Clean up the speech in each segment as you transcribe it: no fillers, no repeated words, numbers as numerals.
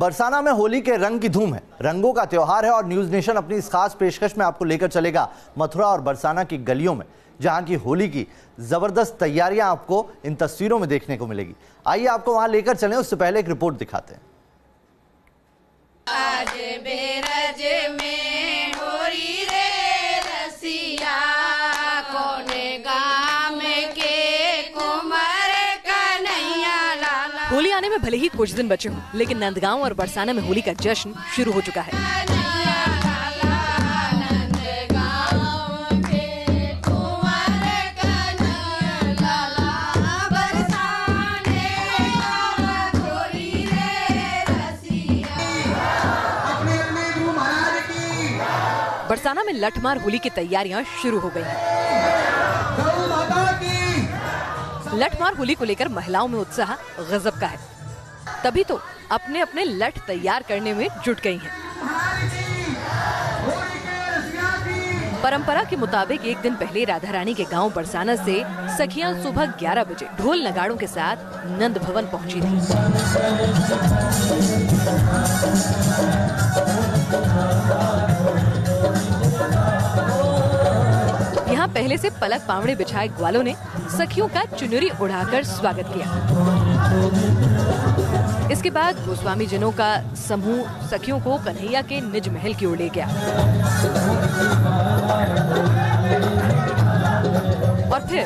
बरसाना में होली के रंग की धूम है, रंगों का त्योहार है और न्यूज नेशन अपनी इस खास पेशकश में आपको लेकर चलेगा मथुरा और बरसाना की गलियों में, जहां की होली की जबरदस्त तैयारियां आपको इन तस्वीरों में देखने को मिलेगी। आइए आपको वहां लेकर चलें, उससे पहले एक रिपोर्ट दिखाते हैं। आज बेरज में होरी रे रसिया कोने गाम के कुमार कन्हैया लाला। होली आने में भले ही कुछ दिन बचे हों, लेकिन नंदगांव और बरसाना में होली का जश्न शुरू हो चुका है। बरसाना में लठमार होली की तैयारियां शुरू हो गई हैं। लठमार होली को लेकर महिलाओं में उत्साह गजब का है, तभी तो अपने अपने लठ तैयार करने में जुट गई हैं। परंपरा के मुताबिक एक दिन पहले राधा रानी के गांव बरसाना से सखियां सुबह 11 बजे ढोल नगाड़ों के साथ नंद भवन पहुंची थी। यहाँ पहले से पलक पावड़े बिछाए ग्वालों ने सखियों का चुनरी उड़ाकर स्वागत किया। इसके बाद गोस्वामी जनों का समूह सखियों को कन्हैया के निज महल की ओर ले गया और फिर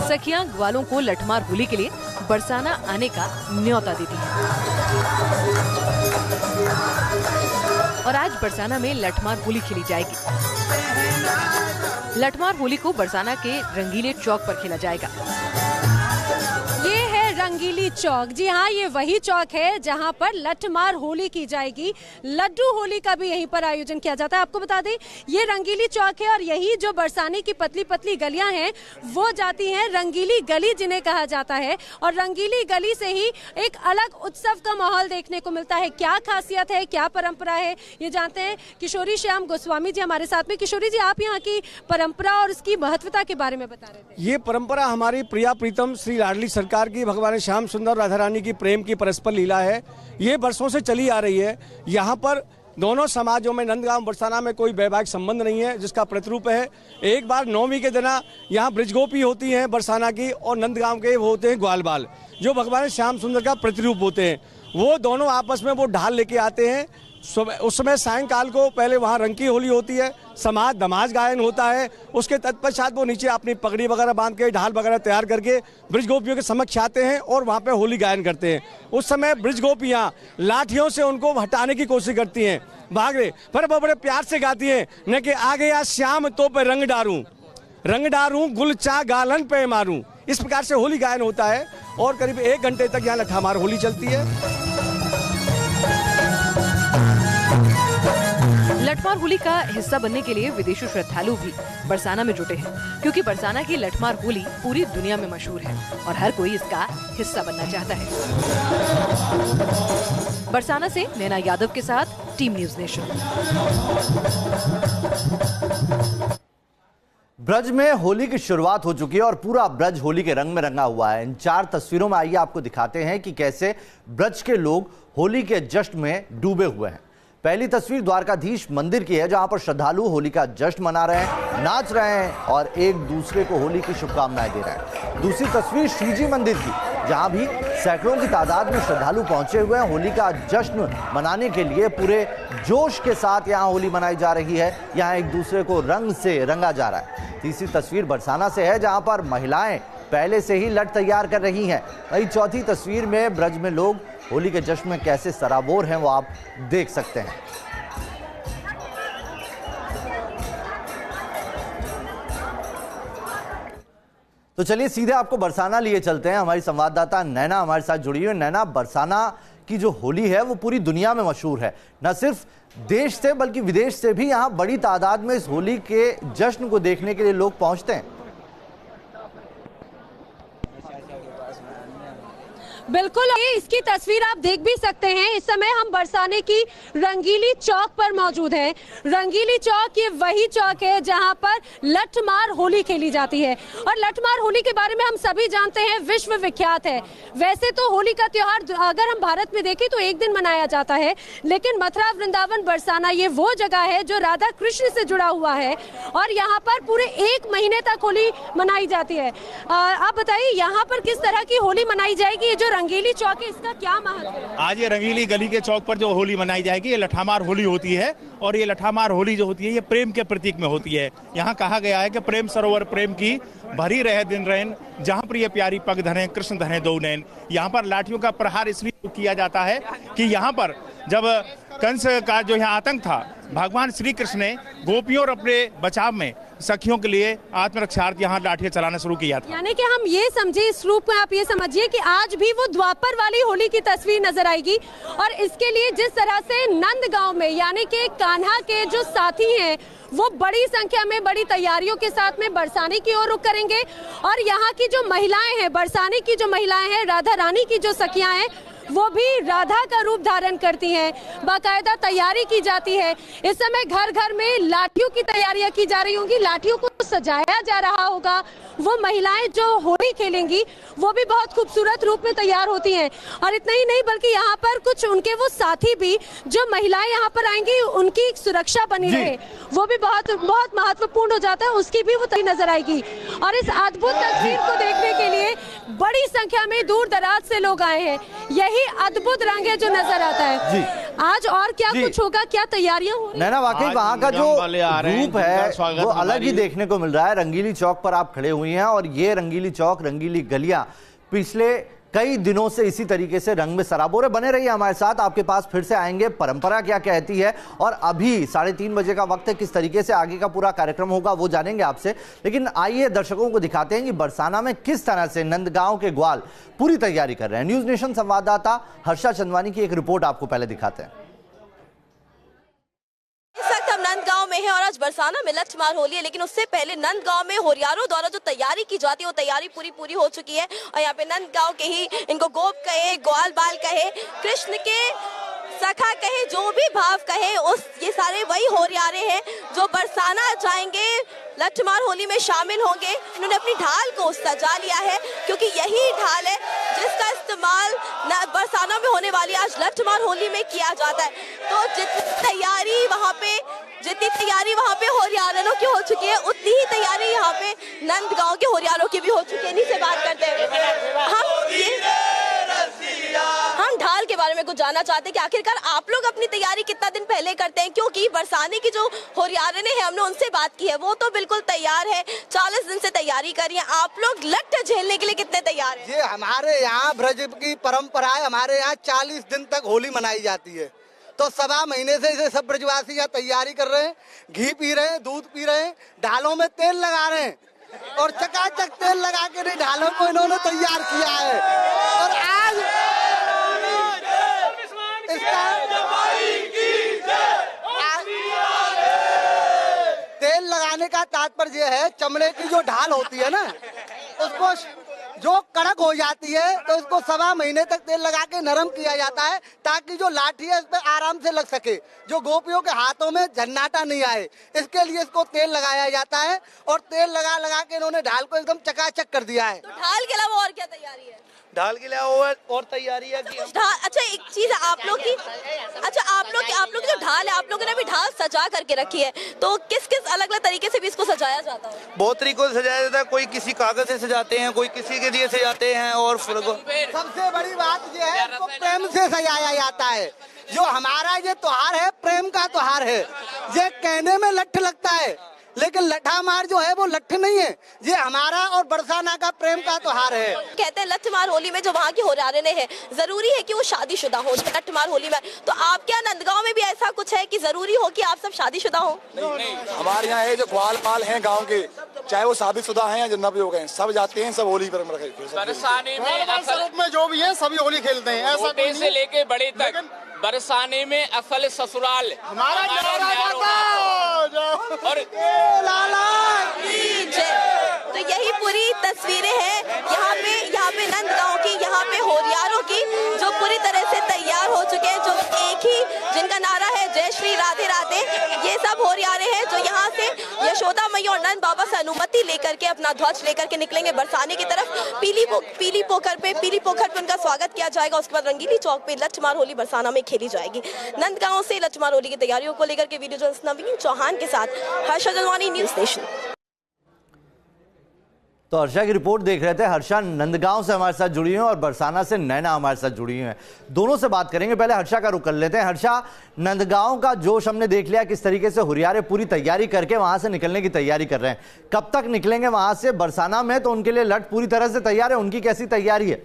सखियां ग्वालों को लठमार होली के लिए बरसाना आने का न्योता देती हैं। और आज बरसाना में लठमार होली खेली जाएगी। लठमार होली को बरसाना के रंगीले चौक पर खेला जाएगा। ये है रंगीली चौक। जी हाँ, ये वही चौक है जहाँ पर लठमार होली की जाएगी। लड्डू होली का भी यहीं पर आयोजन किया जाता है। आपको बता दें, ये रंगीली चौक है और यही जो बरसाने की पतली पतली गलियां हैं वो जाती हैं रंगीली गली, जिन्हें कहा जाता है। और रंगीली गली से ही एक अलग उत्सव का माहौल देखने को मिलता है। क्या खासियत है, क्या परंपरा है, ये जानते हैं किशोरी श्याम गोस्वामी जी हमारे साथ में। किशोरी जी, आप यहाँ की परंपरा और उसकी महत्वता के बारे में बता रहे थे। ये परंपरा हमारी प्रिया प्रीतम श्री लाडली सरकार की भगवान श्याम सुंदर राधा रानी की प्रेम की परस्पर लीला है। ये वर्षों से चली आ रही है। यहाँ पर दोनों समाजों में नंदगांव बरसाना में कोई वैवाहिक संबंध नहीं है, जिसका प्रतिरूप है। एक बार नवमी के दिन यहाँ ब्रजगोपी होती हैं बरसाना की, और नंदगांव के वो होते हैं ग्वाल बाल, जो भगवान श्याम सुंदर का प्रतिरूप होते हैं। वो दोनों आपस में वो ढाल लेके आते हैं। उस समय सायंकाल को पहले वहाँ रंग की होली होती है, समाज दमाज गायन होता है। उसके तत्पश्चात वो नीचे अपनी पगड़ी वगैरह बांध के ढाल वगैरह तैयार करके ब्रजगोपियों के समक्ष आते हैं और वहाँ पे होली गायन करते हैं। उस समय ब्रजगोपियाँ लाठियों से उनको हटाने की कोशिश करती हैं, भाग रहे, पर वो बड़े प्यार से गाती हैं, न कि आ गया श्याम तो पे रंग डारूं गुलचा गालन पे मारूं। इस प्रकार से होली गायन होता है और करीब 1 घंटे तक यहाँ लठामार होली चलती है। लठमार होली का हिस्सा बनने के लिए विदेशी श्रद्धालु भी बरसाना में जुटे हैं, क्योंकि बरसाना की लठमार होली पूरी दुनिया में मशहूर है और हर कोई इसका हिस्सा बनना चाहता है। बरसाना से नैना यादव के साथ टीम न्यूज नेशन। ब्रज में होली की शुरुआत हो चुकी है और पूरा ब्रज होली के रंग में रंगा हुआ है। इन 4 तस्वीरों में आइए आपको दिखाते हैं कि कैसे ब्रज के लोग होली के जश्न में डूबे हुए हैं। पहली तस्वीर द्वारकाधीश मंदिर की है, जहां पर श्रद्धालु होली का जश्न मना रहे हैं, नाच रहे हैं और एक दूसरे को होली की शुभकामनाएं दे रहे हैं। दूसरी तस्वीर श्रीजी मंदिर की, जहां भी सैकड़ों की तादाद में श्रद्धालु पहुंचे हुए हैं। होली का जश्न मनाने के लिए पूरे जोश के साथ यहां होली मनाई जा रही है। यहां एक दूसरे को रंग से रंगा जा रहा है। तीसरी तस्वीर बरसाना से है, जहां पर महिलाएं पहले से ही लठ तैयार कर रही हैं। वहीं चौथी तस्वीर में ब्रज में लोग होली के जश्न में कैसे सराबोर हैं वो आप देख सकते हैं। तो चलिए सीधे आपको बरसाना लिए चलते हैं। हमारी संवाददाता नैना हमारे साथ जुड़ी हुई है। नैना, बरसाना की जो होली है वो पूरी दुनिया में मशहूर है, न सिर्फ देश से बल्कि विदेश से भी यहाँ बड़ी तादाद में इस होली के जश्न को देखने के लिए लोग पहुंचते हैं। बिल्कुल, ये इसकी तस्वीर आप देख भी सकते हैं। इस समय हम बरसाने की रंगीली चौक पर मौजूद हैं। रंगीली चौक ये वही चौक है जहां पर लठमार होली खेली जाती है और लठमार होली के बारे में हम सभी जानते हैं, विश्व विख्यात है। वैसे तो होली का त्योहार अगर हम भारत में देखें तो एक दिन मनाया जाता है, लेकिन मथुरा वृंदावन बरसाना ये वो जगह है जो राधा कृष्ण से जुड़ा हुआ है और यहाँ पर पूरे 1 महीने तक होली मनाई जाती है। आप बताइए यहाँ पर किस तरह की होली मनाई जाएगी? ये जो रंगीली चौक है इसका क्या महत्व है? आज ये रंगीली गली के चौक पर जो होली मनाई जाएगी ये लठामार होली होती है और ये लठामार होली जो होती है ये प्रेम के प्रतीक में होती है। यहाँ कहा गया है कि प्रेम सरोवर प्रेम की भरी रहे दिन रैन, जहाँ पर ये प्यारी पग धरे कृष्ण धरे दो नैन। यहाँ पर लाठियों का प्रहार इसलिए किया जाता है कि यहाँ पर जब कंस का जो यहाँ आतंक था, भगवान श्री कृष्ण ने गोपियों और अपने बचाव में सखियों के लिए आत्मरक्षार्थ यहाँ लाठियां चलाना शुरू किया था। यानी कि हम ये समझे, इस रूप में आप ये समझिए कि आज भी वो द्वापर वाली होली की तस्वीर नजर आएगी और इसके लिए जिस तरह से नंदगांव में यानी कि कान्हा के जो साथी हैं वो बड़ी संख्या में बड़ी तैयारियों के साथ में बरसाने की ओर रुख करेंगे और यहाँ की जो महिलाएं हैं, बरसाने की जो महिलाएं हैं, राधा रानी की जो सखियां हैं, वो भी राधा का रूप धारण करती हैं। बाकायदा तैयारी की जाती है। इस समय घर घर में लाठियों की तैयारियां की जा रही होंगी, लाठियों को सजाया जा रहा होगा। वो महिलाएं जो होली खेलेंगी वो भी बहुत खूबसूरत रूप में तैयार होती हैं और इतना ही नहीं बल्कि यहाँ पर कुछ उनके वो साथी भी जो महिलाएं यहाँ पर आएंगी उनकी सुरक्षा बनी रहे, वो भी बहुत बहुत महत्वपूर्ण हो जाता है, उसकी भी वो तस्वीर नजर आएगी। और इस अद्भुत तस्वीर को देखने के लिए बड़ी संख्या में दूर दराज से लोग आए हैं। यही अद्भुत रंग है जो नजर आता है। आज और क्या कुछ होगा, क्या तैयारियां हो रही हैं? नैना, वाकई वहाँ का जो रूप है वो अलग ही देखने को मिल रहा है। रंगीली चौक पर आप खड़े हुई हैं और ये रंगीली चौक, रंगीली गलियां पिछले कई दिनों से इसी तरीके से रंग में सराबोरे बने रहिए हमारे साथ। आपके पास फिर से आएंगे, परंपरा क्या कहती है और अभी 3:30 बजे का वक्त है, किस तरीके से आगे का पूरा कार्यक्रम होगा वो जानेंगे आपसे। लेकिन आइए दर्शकों को दिखाते हैं कि बरसाना में किस तरह से नंदगांव के ग्वाल पूरी तैयारी कर रहे हैं। न्यूज नेशन संवाददाता हर्षा चंदवानी की एक रिपोर्ट आपको पहले दिखाते हैं। नंदगांव में है और आज बरसाना में लठमार होली है, लेकिन उससे पहले नंदगांव में होरियारों द्वारा जो तैयारी की जाती है वो तैयारी पूरी हो चुकी है। और यहाँ पे नंदगांव के ही, इनको गोप कहे, ग्वाल बाल कहे, कृष्ण के सखा कहे, जो भी भाव कहे, उस ये सारे वही होरियारे हैं जो बरसाना जाएंगे, लठमार होली में शामिल होंगे। इन्होंने अपनी ढाल को सजा लिया है क्योंकि यही ढाल है जिसका इस्तेमाल बरसाना में होने वाली आज लठमार होली में किया जाता है। तो जितनी तैयारी वहाँ पे होरियारों की हो चुकी है, उतनी ही तैयारी यहाँ पे नंदगांव के होरियारों की भी हो चुकी है। इन्हीं से बात करते हैं हम ढाल के बारे में कुछ जानना चाहते हैं कि आखिरकार आप लोग अपनी तैयारी कितना दिन पहले करते हैं, क्योंकि बरसाने की जो होरियारे हैं हमने उनसे बात की है, वो तो बिल्कुल तैयार है, 40 दिन से तैयारी कर रही है। आप लोग लठ झेलने के लिए कितने तैयार हैं? ये हमारे यहाँ ब्रज की परंपरा है, हमारे यहाँ 40 दिन तक होली मनाई जाती है। तो 1.25 महीने से इसे सब ब्रजवासी यहाँ तैयारी कर रहे हैं, घी पी रहे हैं, दूध पी रहे हैं, ढालों में तेल लगा रहे हैं और चकाचक तेल लगा के ढालों को इन्होंने तैयार किया है। और आज तेल लगाने का तात्पर्य है, चमड़े की जो ढाल होती है ना, उसको जो कड़क हो जाती है तो इसको 1.25 महीने तक तेल लगा के नरम किया जाता है ताकि जो लाठी है इस पर आराम से लग सके, जो गोपियों के हाथों में झन्नाटा नहीं आए, इसके लिए इसको तेल लगाया जाता है। और तेल लगा के इन्होंने ढाल को एकदम चकाचक कर दिया है। तो ढाल के अलावा और क्या तैयारी है? ढाल के लिए और तैयारी है कि अच्छा, एक चीज आप लोग की, अच्छा आप लोग की जो ढाल है, आप लोगों ने अभी ढाल सजा करके रखी है, तो किस अलग अलग तरीके से भी इसको सजाया जाता है? बहुत तरीकों से सजाया जाता है। कोई किसी कागज से सजाते हैं, कोई किसी के लिए सजाते हैं और सबसे बड़ी बात ये है, इसको प्रेम से सजाया जाता है। जो हमारा ये त्योहार है प्रेम का त्योहार है। ये कहने में लठ लगता है लेकिन लठामार जो है वो लठ नहीं है, ये हमारा और बरसाना का प्रेम का त्योहार है। कहते हैं लठमार होली में जो वहाँ की होरियारे हैं, जरूरी है कि वो शादीशुदा हो लठमार होली में। तो आपके यहाँ नंदगांव में भी ऐसा कुछ है कि जरूरी हो कि आप सब शादीशुदा हो? नहीं, हमारे यहाँ है जो ग्वाल पाल हैं गाँव के, चाहे वो शादीशुदा हैं या जितना भी हो गए, सब जाते हैं, सब होली पर बरसाने में जो भी है सभी होली खेलते हैं, ऐसा से लेके बड़े तक। बरसाने में असल ससुराल हमारा और तो यही पूरी तस्वीरें हैं यहाँ पे नंदगांव की, यहाँ पे होरियारों सब होरियारे हैं जो यहाँ से यशोदा मैया और नंद बाबा से अनुमति लेकर के अपना ध्वज लेकर के निकलेंगे बरसाने की तरफ। पीली पोखर पे उनका स्वागत किया जाएगा। उसके बाद रंगीली चौक पे लठमार होली बरसाना में खेली जाएगी। नंदगांव से लठमार होली की तैयारियों को लेकर के वीडियो जर्नलिस्ट नवीन चौहान के साथ हर्षा जलवानी, न्यूज नेशन। तो हर्षा की रिपोर्ट देख रहे थे। हर्षा नंदगांव से हमारे साथ जुड़ी हैं और बरसाना से नैना हमारे साथ जुड़ी हैं। दोनों से बात करेंगे, पहले हर्षा का रुख कर लेते हैं। हर्षा, नंदगांव का जोश हमने देख लिया, किस तरीके से हुरियारे पूरी तैयारी करके वहां से निकलने की तैयारी कर रहे हैं। कब तक निकलेंगे वहां से? बरसाना में तो उनके लिए लठ पूरी तरह से तैयार है, उनकी कैसी तैयारी है?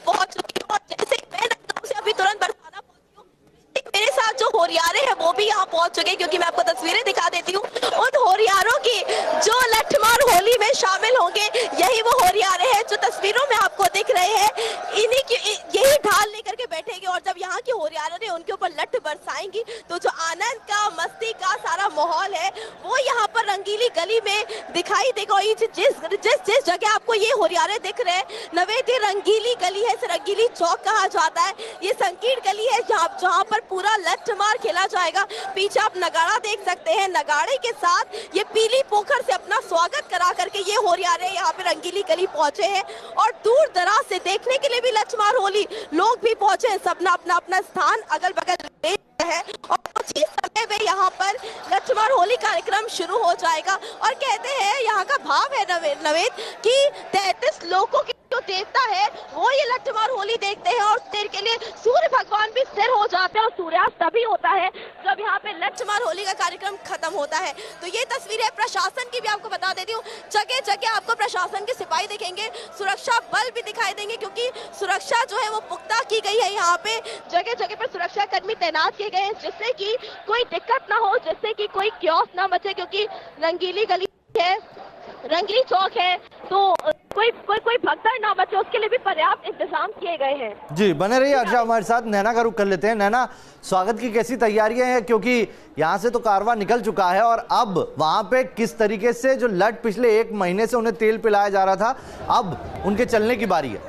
पहुंच चुकी हूं और जैसे मैं नंदगांव से अभी तुरंत बरसाना पहुंची हूं, मेरे साथ जो होरियारे हैं वो भी यहाँ पहुंच चुके हैं, क्योंकि मैं आपको तस्वीरें दिखा देती हूँ उन होरियारों की जो लठमार होली में शामिल होंगे। यही वो होरियारे हैं जो तस्वीरों में आपको दिख रहे हैं। इन्हीं की यही ढाल लेकर के बैठेंगे और जब यहाँ की होरियारों ने उनके ऊपर लठ बरसाएंगी तो जो आनंद का, मस्ती का सारा माहौल है वो यहाँ पर रंगीली गली में दिखाई देगा। जिस जगह आपको ये होरियारे दिख रहे हैं, नवेद रंगीली गली है, इसे रंगीली चौक कहा जाता है। ये संकीर्ण गली है जहाँ पर पूरा लठमार खेला जाएगा। पीछे आप नगाड़ा देख सकते हैं, नगाड़े के साथ ये पीली पोखर से अपना स्वागत करा करके ये होरियारे यहाँ पे रंगीली गली पहुंचे हैं और दूर दराज से देखने के लिए भी लठमार होली लोग भी पहुंचे हैं। सबने अपना अपना स्थान अगल बगल ले है और कुछ ही समय में यहाँ पर लठमार होली कार्यक्रम शुरू हो जाएगा। और कहते हैं, यहाँ का भाव है नवेद कि 33 लोगों की जो देवता है वो ये लठमार होली देखते हैं और देर के लिए सूर्य भगवान भी स्थिर हो जाते हैं और सूर्यास्त तभी होता है जब यहाँ पे लठमार होली का कार्यक्रम खत्म होता है। तो ये तस्वीरें प्रशासन की भी आपको बता देती हूँ। जगह जगह आपको प्रशासन के सिपाही दिखेंगे, सुरक्षा बल भी दिखाई देंगे, क्योंकि सुरक्षा जो है वो पुख्ता की गई है। यहाँ पे जगह जगह पर सुरक्षा कर्मी तैनात किए गए हैं जिससे कि कोई दिक्कत ना हो, जिससे कि कोई क्योस ना मचे, क्योंकि रंगीली गली है, रंगीली चौक है, तो कोई भगदड़ ना बचे उसके लिए भी पर्याप्त इंतजाम किए गए हैं। जी, बने रहिए हर्षा हमारे साथ। नैना का रुख कर लेते हैं। नैना, स्वागत की कैसी तैयारियां हैं? क्योंकि यहाँ से तो कारवां निकल चुका है और अब वहां पे किस तरीके से जो लठ पिछले 1 महीने से उन्हें तेल पिलाया जा रहा था, अब उनके चलने की बारी है।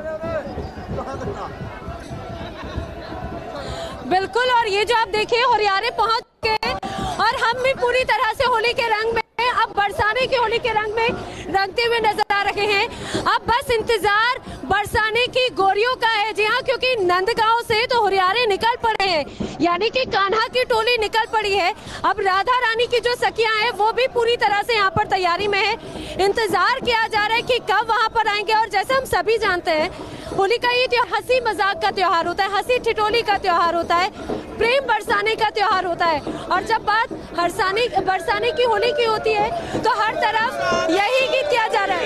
बिल्कुल, और ये जो आप देखिए होरियारे पहुंच गए और हम भी पूरी तरह से होली के रंग में अब बरसाने की होली के रंग में रंगते हुए नजर आ रहे हैं। अब बस इंतजार बरसाने की गोरियों का है। जी हाँ, क्योंकि नंदगांव से तो होरियारे निकल पड़े हैं, यानी कि कान्हा की टोली निकल पड़ी है। अब राधा रानी की जो सखियां हैं वो भी पूरी तरह से यहाँ पर तैयारी में है। इंतजार किया जा रहा है कि कब वहाँ पर आएंगे। और जैसे हम सभी जानते हैं, होली का ये हंसी मजाक का त्योहार होता है, हंसी ठिठोली का त्योहार होता है, प्रेम बरसाने का त्योहार होता है। और जब बात बरसाने की होली की होती है तो हर तरफ यही गीत किया जा रहा है।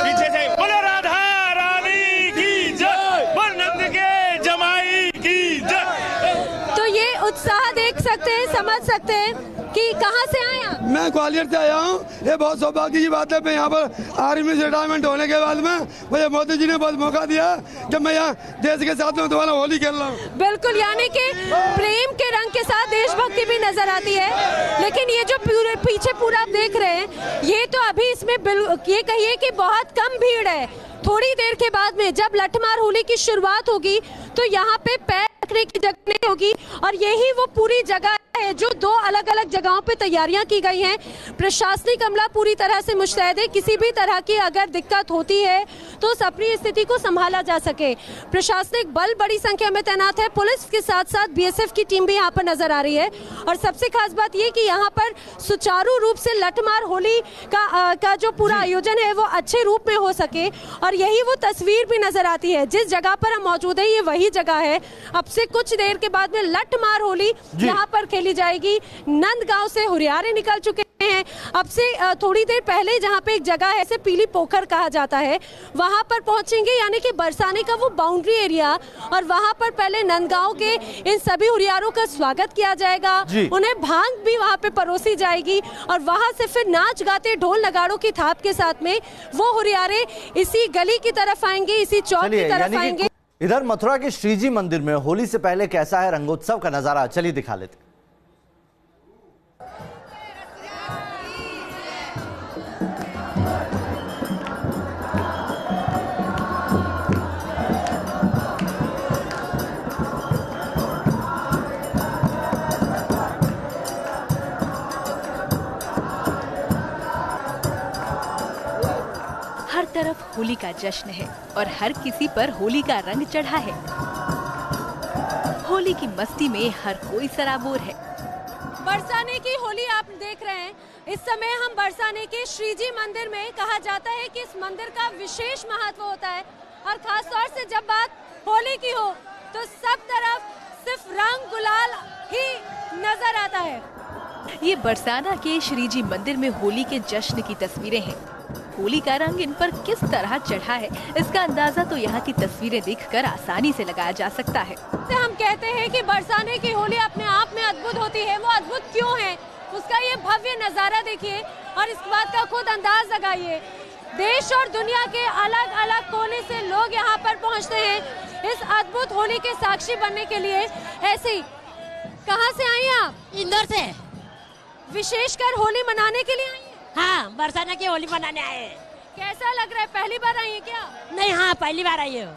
पीछे से बोलो राधा रानी की जय, बोल नंद के जमाई की जय। तो ये उत्साह देख सकते हैं, समझ सकते हैं कि कहां से आए आप? मैं ग्वालियर से आया हूँ। ये बहुत सौभाग्य की बात है। मैं यहाँ पर आर्मी से रिटायरमेंट होने के बाद में मुझे मोदी जी ने बहुत मौका दिया जब मैं यहाँ देश के साथ में दोबारा होली खेल रहा हूँ। बिल्कुल, यानी कि प्रेम के रंग के साथ देशभक्ति भी नजर आती है। लेकिन ये जो पीछे पूरा आप देख रहे हैं, ये तो अभी इसमें ये कहिए कि बहुत कम भीड़ है। थोड़ी देर के बाद में जब लठमार होली की शुरुआत होगी तो यहाँ पे पैर रखने की जगह नहीं होगी और यही वो पूरी जगह है जो 2 अलग अलग जगहों पे तैयारियां की गई हैं। प्रशासनिक अमला पूरी तरह से मुस्तैद है, किसी भी तरह की अगर दिक्कत होती है तो उस अपनी स्थिति को संभाला जा सके। प्रशासनिक बल बड़ी संख्या में तैनात है, पुलिस के साथ साथ बीएसएफ की टीम भी यहाँ पर नजर आ रही है। और सबसे खास बात ये कि यहाँ पर सुचारू रूप से लठमार होली का जो पूरा आयोजन है वो अच्छे रूप में हो सके और यही वो तस्वीर भी नजर आती है। जिस जगह पर हम मौजूद है ये वही जगह है। अब से कुछ देर के बाद में लठमार होली यहाँ पर खेली जाएगी। नंदगांव से हुरियारे निकल चुके हैं। अब से थोड़ी देर पहले जहाँ पे एक जगह है, इसे पीली पोखर कहा जाता है, वहां पर पहुंचेंगे, यानी कि बरसाने का वो बाउंड्री एरिया। और वहां पर पहले नंदगांव के इन सभी हुरियारों का स्वागत किया जाएगा, उन्हें भांग भी वहां पे परोसी जाएगी और वहां से फिर नाच गाते ढोल नगाड़ों की थाप के साथ में वो हुरियारे इसी गली की तरफ आएंगे, इसी चौक की तरफ आएंगे। इधर मथुरा के श्रीजी मंदिर में होली से पहले कैसा है रंगोत्सव का नजारा, चलिए दिखा लेते। होली का जश्न है और हर किसी पर होली का रंग चढ़ा है। होली की मस्ती में हर कोई सराबोर है। बरसाने की होली आप देख रहे हैं। इस समय हम बरसाने के श्रीजी मंदिर में, कहा जाता है कि इस मंदिर का विशेष महत्व होता है और खास तौर से जब बात होली की हो तो सब तरफ सिर्फ रंग गुलाल ही नजर आता है। ये बरसाना के श्रीजी मंदिर में होली के जश्न की तस्वीरें हैं। होली का रंग इन पर किस तरह चढ़ा है, इसका अंदाजा तो यहाँ की तस्वीरें देखकर आसानी से लगाया जा सकता है। हम कहते हैं कि बरसाने की होली अपने आप में अद्भुत होती है। वो अद्भुत क्यों है, उसका ये भव्य नजारा देखिए और इस बात का खुद अंदाज लगाइए। देश और दुनिया के अलग अलग कोने से लोग यहाँ पर पहुँचते हैं इस अद्भुत होली के साक्षी बनने के लिए। ऐसे ही कहाँ से आई आप? इंदौर से। विशेषकर होली मनाने के लिए आई? हाँ, बरसाना की होली मनाने आए। कैसा लग रहा है, पहली बार आई है क्या? नहीं, हाँ पहली बार आई हूँ।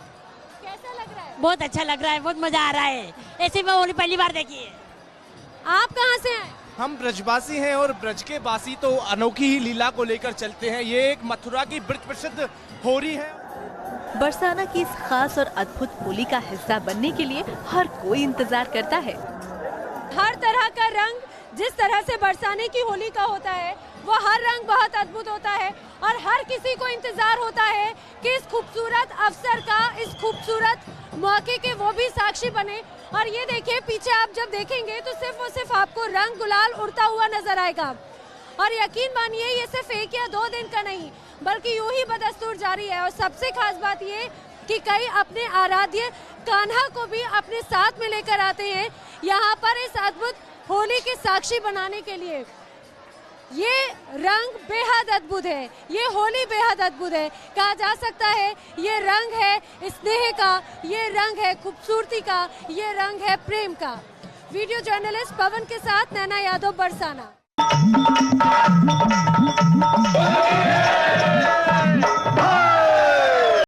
कैसा लग रहा है? बहुत अच्छा लग रहा है, बहुत मजा आ रहा है। ऐसी मैं होली पहली बार देखी है। आप कहाँ से हैं? हम ब्रजवासी हैं और ब्रज के वासी तो अनोखी ही लीला को लेकर चलते हैं। ये एक मथुरा की ब्रज प्रसिद्ध होली है। बरसाना की इस खास और अद्भुत होली का हिस्सा बनने के लिए हर कोई इंतजार करता है। हर तरह का रंग जिस तरह से बरसाने की होली का होता है, वो हर रंग बहुत अद्भुत होता है और हर किसी को इंतजार होता है कि इस खूबसूरत अवसर का, इस खूबसूरत मौके के वो भी साक्षी बने। और ये देखिए, पीछे आप जब देखेंगे तो सिर्फ और सिर्फ आपको रंग गुलाल उड़ता हुआ नजर आएगा। और यकीन मानिए, ये सिर्फ 1 या 2 दिन का नहीं, बल्कि यूं ही बदस्तूर जारी है। और सबसे खास बात ये कि कई अपने आराध्य कान्हा को भी अपने साथ में लेकर आते हैं यहाँ पर इस अद्भुत होली के साक्षी बनाने के लिए। ये रंग बेहद अद्भुत है, ये होली बेहद अद्भुत है। कहा जा सकता है ये रंग है स्नेह का, ये रंग है खूबसूरती का, ये रंग है प्रेम का। वीडियो जर्नलिस्ट पवन के साथ नैना यादव, बरसाना।